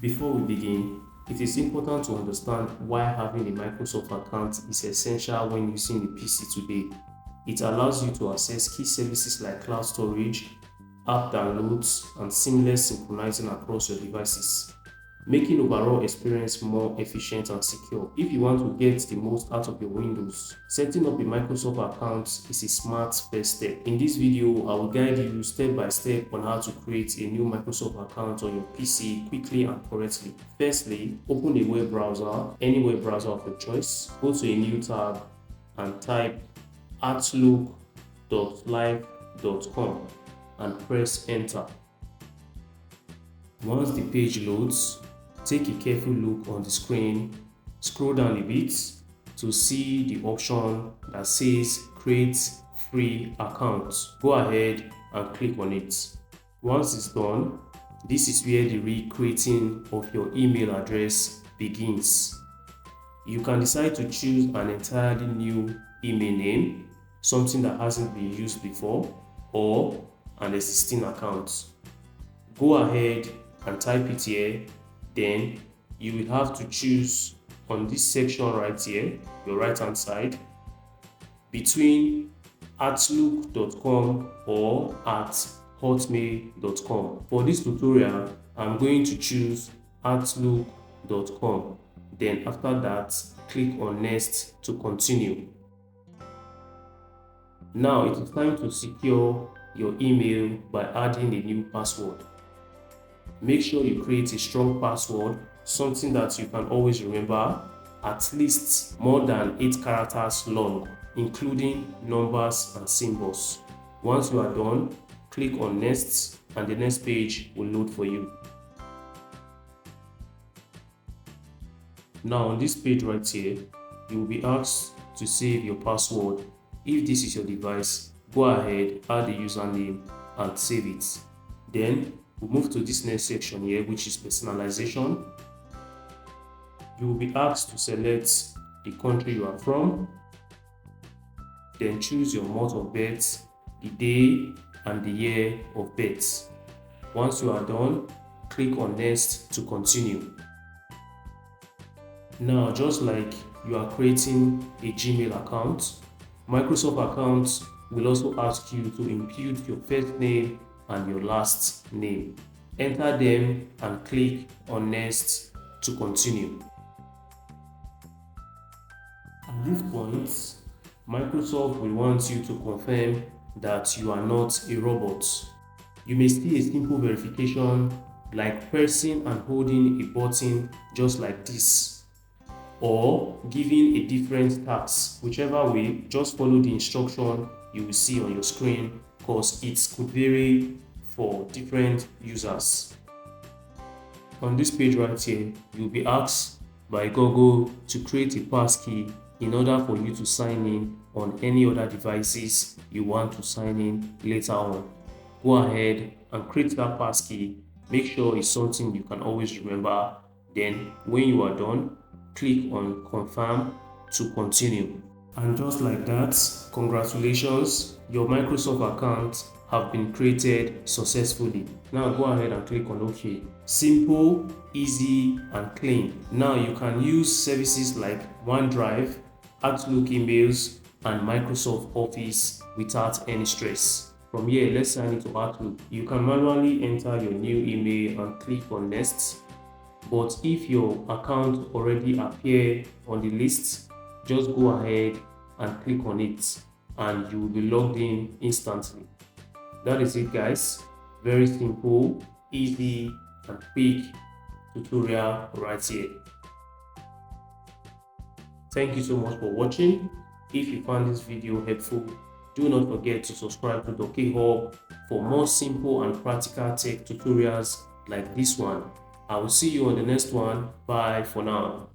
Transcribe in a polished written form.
Before we begin, it is important to understand why having a Microsoft account is essential when using a PC today. It allows you to access key services like cloud storage, app downloads, and seamless synchronizing across your devices, making overall experience more efficient and secure. If you want to get the most out of your Windows, setting up a Microsoft account is a smart first step. In this video, I will guide you step by step on how to create a new Microsoft account on your PC quickly and correctly. Firstly, open a web browser, any web browser of your choice. Go to a new tab and type outlook.live.com and press enter. Once the page loads, take a careful look on the screen, scroll down a bit to see the option that says create free account. Go ahead and click on it. Once it's done, this is where the recreating of your email address begins. You can decide to choose an entirely new email name, something that hasn't been used before, or an existing account. Go ahead and type it here. Then you will have to choose on this section right here, your right hand side, between outlook.com or at hotmail.com. For this tutorial, I'm going to choose outlook.com. Then after that, click on next to continue. Now it is time to secure your email by adding a new password. Make sure you create a strong password, something that you can always remember, at least more than 8 characters long, including numbers and symbols. Once you are done, click on next and the next page will load for you. Now on this page right here, you will be asked to save your password. If this is your device, go ahead, add the username and save it. Then we'll move to this next section here, which is personalization. You will be asked to select the country you are from. Then choose your month of birth, the day and the year of birth. Once you are done, click on next to continue. Now, just like you are creating a Gmail account, Microsoft accounts will also ask you to input your first name and your last name. Enter them and click on next to continue. At this point, Microsoft will want you to confirm that you are not a robot. You may see a simple verification like pressing and holding a button just like this, or giving a different task. Whichever way, just follow the instruction you will see on your screen, because it could vary for different users. On this page right here, you'll be asked by Google to create a passkey in order for you to sign in on any other devices you want to sign in later on. Go ahead and create that passkey. Make sure it's something you can always remember. Then when you are done, click on confirm to continue. And just like that, congratulations, your Microsoft account have been created successfully. Now go ahead and click on OK. Simple, easy and clean. Now you can use services like OneDrive, Outlook emails and Microsoft Office without any stress. From here, let's sign into Outlook. You can manually enter your new email and click on next. But if your account already appears on the list, just go ahead and click on it and you will be logged in instantly. That is it, guys. Very simple, easy and quick tutorial right here. Thank you so much for watching. If you found this video helpful, do not forget to subscribe to Doki Hub for more simple and practical tech tutorials like this one. I will see you on the next one. Bye for now.